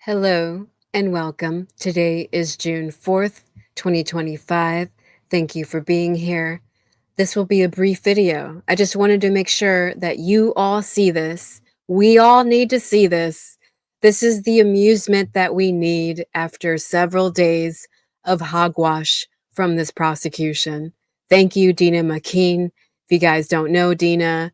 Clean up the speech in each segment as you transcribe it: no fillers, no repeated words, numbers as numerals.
Hello and welcome. Today is June 4th, 2025. Thank you for being here. This will be a brief video. I just wanted to make sure that you all see this. We all need to see this. This is the amusement that we need after several days of hogwash from this prosecution. Thank you, Dena McKeen. If you guys don't know Dena,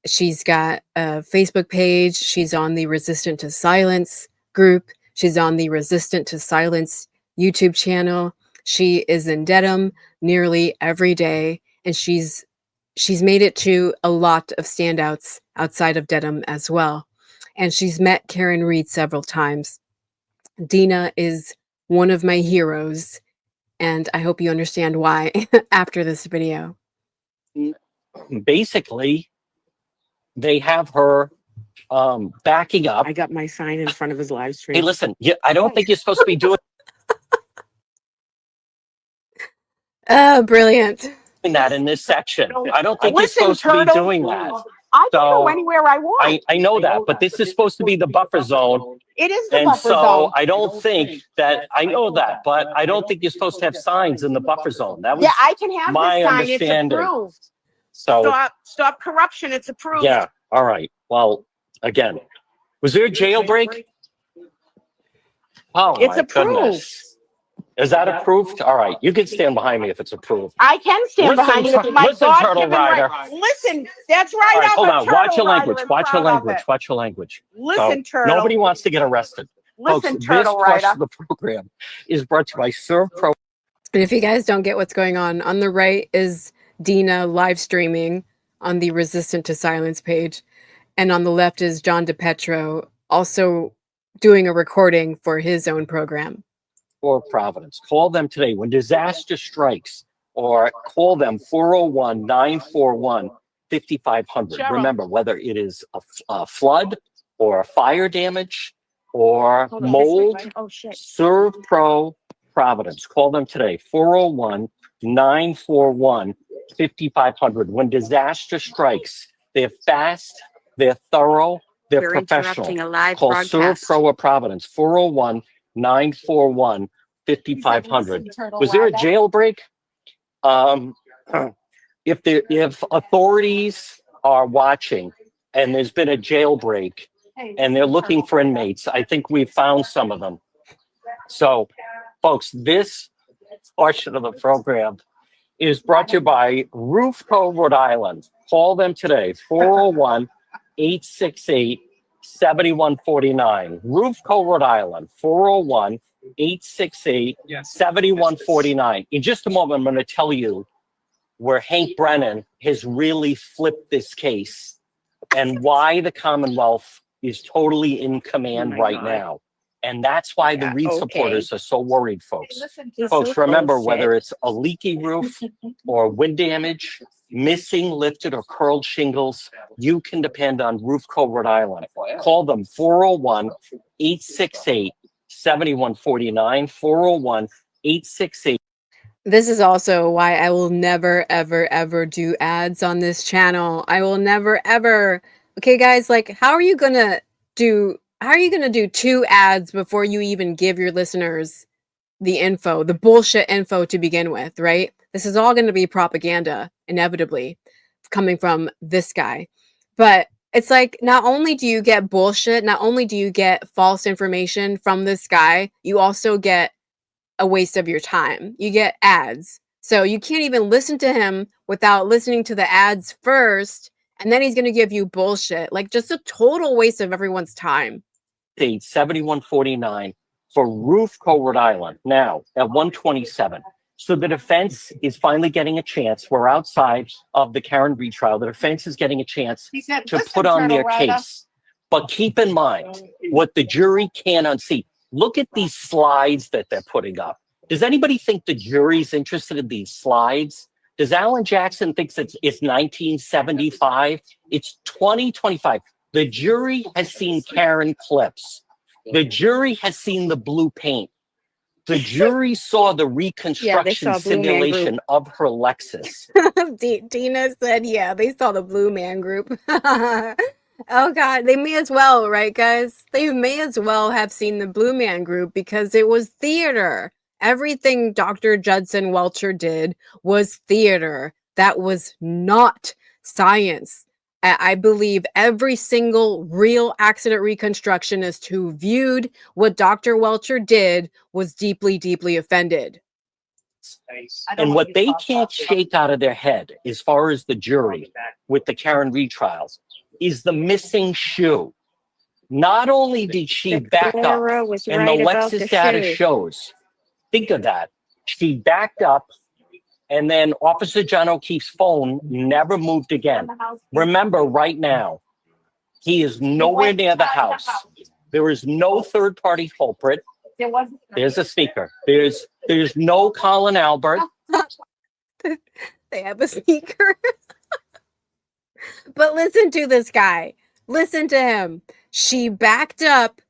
she's got a Facebook page. She's on the Resistant to Silence group. She's on the Resistant to Silence YouTube channel. She is in Dedham nearly every day, and she's made it to a lot of standouts outside of Dedham as well. And she's met Karen Reed several times. Dena is one of my heroes, and I hope you understand why after this video. Basically, they have her backing up. I got my sign in front of his live stream. Hey, listen, I don't think you're supposed to be doing Oh, brilliant. that in this section. I don't think Listen, you're supposed to be Turtle, doing that. I can So, go anywhere I want. I know that, but this is supposed to be the buffer zone. It is the And buffer so zone. I don't think that, I know that, but I don't think you're supposed to have signs in the buffer zone. That was Yeah, I can have my this sign. It's understanding. approved. So, Stop corruption. It's approved. yeah, all right. Well, again, was there a jailbreak? Oh, It's my approved. goodness. Is that approved? All right, you can stand behind me if it's approved. I can stand Listen, behind you. It's my listen, Turtle God-given Rider. right. Listen, that's right. All right, I'm hold a on. turtle Watch your rider language. and Watch your proud of language. it. Watch your language. Listen, So, Turtle. nobody wants to get arrested. Listen, Folks, Turtle this portion Rider. of the program is brought to you by Serve Pro. And if you guys don't get what's going on the right is Dena live streaming on the Resistant to Silence page. And on the left is John DePetro also doing a recording for his own program. Or Providence. Call them today when disaster strikes, or call them 401-941-5500. Cheryl. Remember, whether it is a flood or a fire damage or Hold on, mold, this way. Oh, shit. Serve Pro Providence. Call them today, 401-941-5500. When disaster strikes, they're fast, they're thorough, they're We're professional. interrupting a live Call Serve broadcast. Pro of Providence, 401-941-5500. Was there a jailbreak? If authorities are watching and there's been a jailbreak and they're looking for inmates, I think we've found some of them. So, folks, this portion of the program is brought to you by Roof Co. Rhode Island. Call them today, 401-868-7149. Roof Co. Rhode Island, 401-868-7149. In just a moment, I'm going to tell you where Hank Brennan has really flipped this case and why the Commonwealth is totally in command right now. And that's why the Reed supporters are so worried, folks. Folks, remember, whether it's a leaky roof or wind damage, missing, lifted, or curled shingles, you can depend on Roof Co. Rhode Island. Call them 401-868-7149, 401-868. This is also why I will never, ever, ever do ads on this channel. I will never, ever. Okay, guys, like, how are you gonna do 2 ads before you even give your listeners the info, the bullshit info to begin with, right? This is all going to be propaganda, inevitably, coming from this guy. But it's like, not only do you get bullshit, not only do you get false information from this guy, you also get a waste of your time. You get ads. So you can't even listen to him without listening to the ads first, and then he's going to give you bullshit. Like, just a total waste of everyone's time. 7149 for Roof Co. Rhode Island now at 127. So the defense is finally getting a chance. We're outside of the Karen Reed trial. The defense is getting a chance to put on their case. But keep in mind what the jury can't unsee. Look at these slides that they're putting up. Does anybody think the jury's interested in these slides? Does Alan Jackson think it's 1975? It's 2025. The jury has seen Karen clips. The jury has seen the blue paint. The jury saw the reconstruction simulation of her Lexus. Dena said, yeah, they saw the Blue Man Group. Oh God, they may as well, right, guys? They may as well have seen the Blue Man Group because it was theater. Everything Dr. Judson Welcher did was theater. That was not science. I believe every single real accident reconstructionist who viewed what Dr. Welcher did was deeply, deeply offended. And what they can't shake out of their head, as far as the jury with the Karen Reed trials, is the missing shoe. Not only did she back up, Laura was and the right about the Lexus data shoe. shows, think of that. She backed up, and then Officer John O'Keefe's phone never moved again. Remember, right now, he is nowhere near the house. There is no third-party culprit. There's a speaker. There's no Colin Albert. They have a sneaker. But listen to this guy. Listen to him. She backed up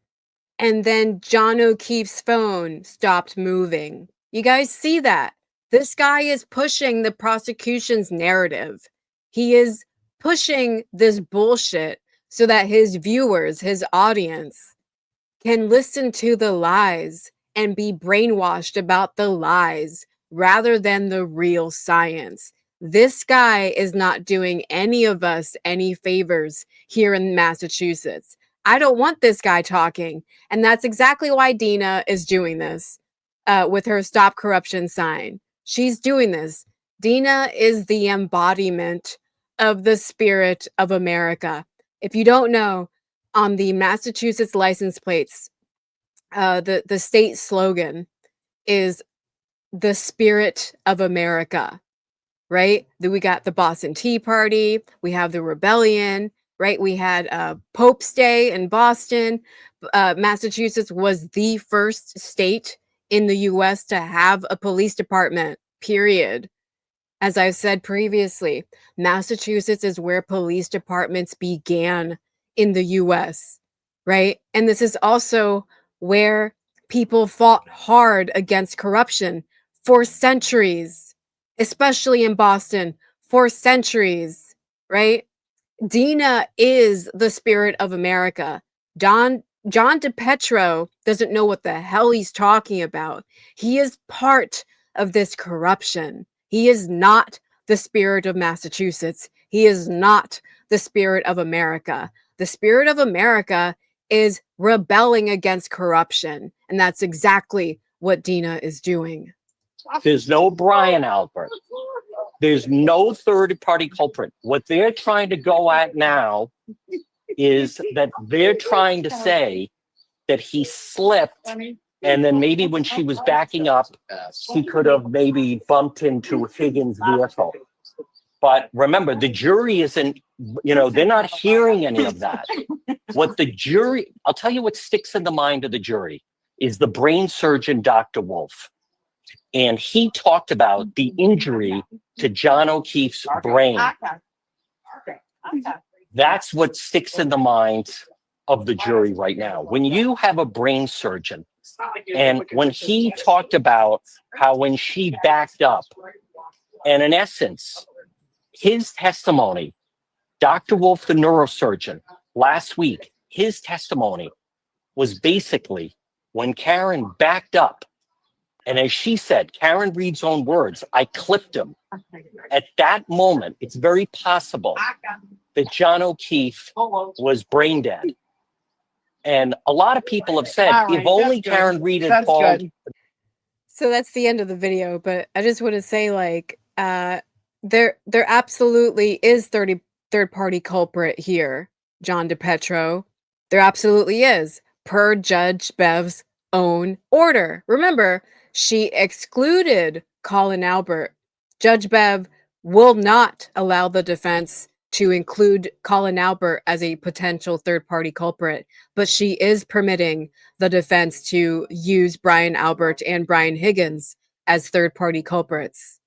and then John O'Keefe's phone stopped moving. You guys see that? This guy is pushing the prosecution's narrative. He is pushing this bullshit so that his viewers, his audience, can listen to the lies and be brainwashed about the lies rather than the real science. This guy is not doing any of us any favors here in Massachusetts. I don't want this guy talking. And that's exactly why Dena is doing this with her Stop Corruption sign. She's doing this. Dena is the embodiment of the spirit of America. If you don't know, on the Massachusetts license plates, the state slogan is the spirit of America, right? Then we got the Boston Tea Party, we have the rebellion, right? We had Pope's Day in Boston. Massachusetts was the first state in the US to have a police department, period. As I've said previously, Massachusetts is where police departments began in the US, right? And this is also where people fought hard against corruption for centuries, especially in Boston, for centuries, right? Dena is the spirit of America. John DePetro doesn't know what the hell he's talking about. He is part of this corruption. He is not the spirit of Massachusetts. He is not the spirit of America. The spirit of America is rebelling against corruption. And that's exactly what Dena is doing. There's no Brian Albert. There's no third-party culprit. What they're trying to go at now is that they're trying to say that he slipped, and then maybe when she was backing up, he could have maybe bumped into Higgins' vehicle. But remember, the jury isn't, they're not hearing any of that. What the jury, I'll tell you what sticks in the mind of the jury is the brain surgeon, Dr. Wolf. And he talked about the injury to John O'Keefe's brain. That's what sticks in the minds of the jury right now. When you have a brain surgeon, and when he talked about how when she backed up, and in essence, his testimony, Dr. Wolf, the neurosurgeon, last week, his testimony was basically when Karen backed up, and as she said, Karen Reed's own words, I clipped him. At that moment, it's very possible that John O'Keefe was brain dead. And a lot of people have said, if only Karen Reed had called. So that's the end of the video, but I just want to say, there absolutely is third-party culprit here, John DePetro. There absolutely is, per Judge Bev's own order. Remember, she excluded Colin Albert. Judge Bev will not allow the defense to include Colin Albert as a potential third-party culprit, but she is permitting the defense to use Brian Albert and Brian Higgins as third-party culprits.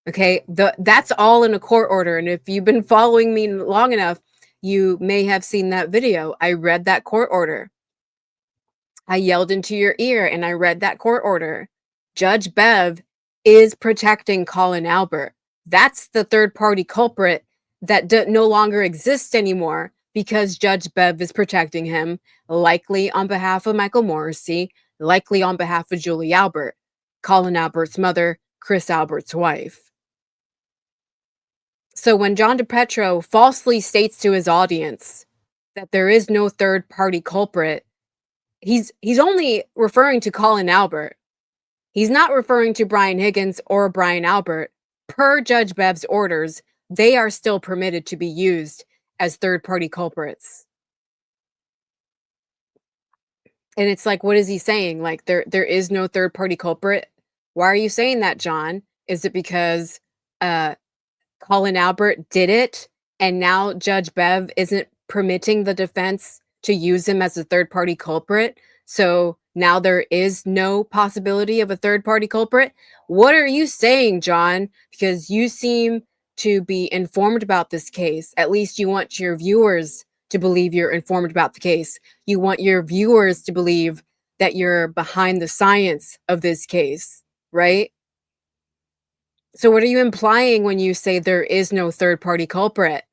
Okay, that's all in a court order, and if you've been following me long enough, you may have seen that video. I read that court order. I yelled into your ear, and I read that court order. Judge Bev is protecting Colin Albert. That's the third-party culprit that no longer exists anymore because Judge Bev is protecting him, likely on behalf of Michael Morrissey, likely on behalf of Julie Albert, Colin Albert's mother, Chris Albert's wife. So when John DePetro falsely states to his audience that there is no third-party culprit, he's only referring to Colin Albert. He's not referring to Brian Higgins or Brian Albert. Per Judge Bev's orders, they are still permitted to be used as third-party culprits. And it's like, what is he saying? Like, there is no third-party culprit? Why are you saying that, John? Is it because Colin Albert did it, and now Judge Bev isn't permitting the defense to use him as a third-party culprit? So now there is no possibility of a third-party culprit? What are you saying, John? Because you seem to be informed about this case. At least you want your viewers to believe you're informed about the case. You want your viewers to believe that you're behind the science of this case, right? So what are you implying when you say there is no third-party culprit?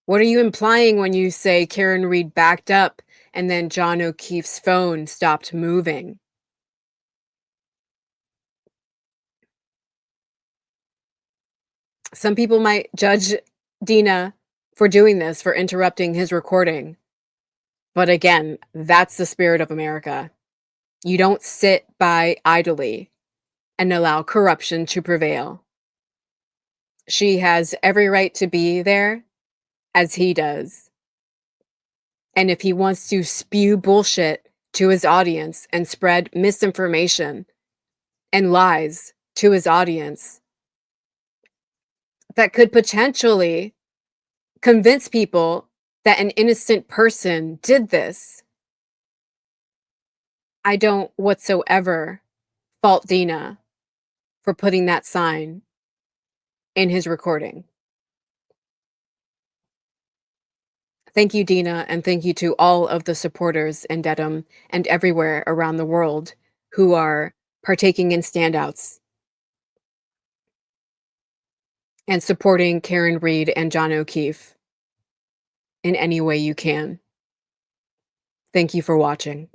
What are you implying when you say Karen Reed backed up and then John O'Keefe's phone stopped moving? Some people might judge Dena for doing this, for interrupting his recording. But again, that's the spirit of America. You don't sit by idly and allow corruption to prevail. She has every right to be there, as he does. And if he wants to spew bullshit to his audience and spread misinformation and lies to his audience that could potentially convince people that an innocent person did this, I don't whatsoever fault Dena for putting that sign in his recording. Thank you, Dena, and thank you to all of the supporters in Dedham and everywhere around the world who are partaking in standouts and supporting Karen Reed and John O'Keefe in any way you can. Thank you for watching.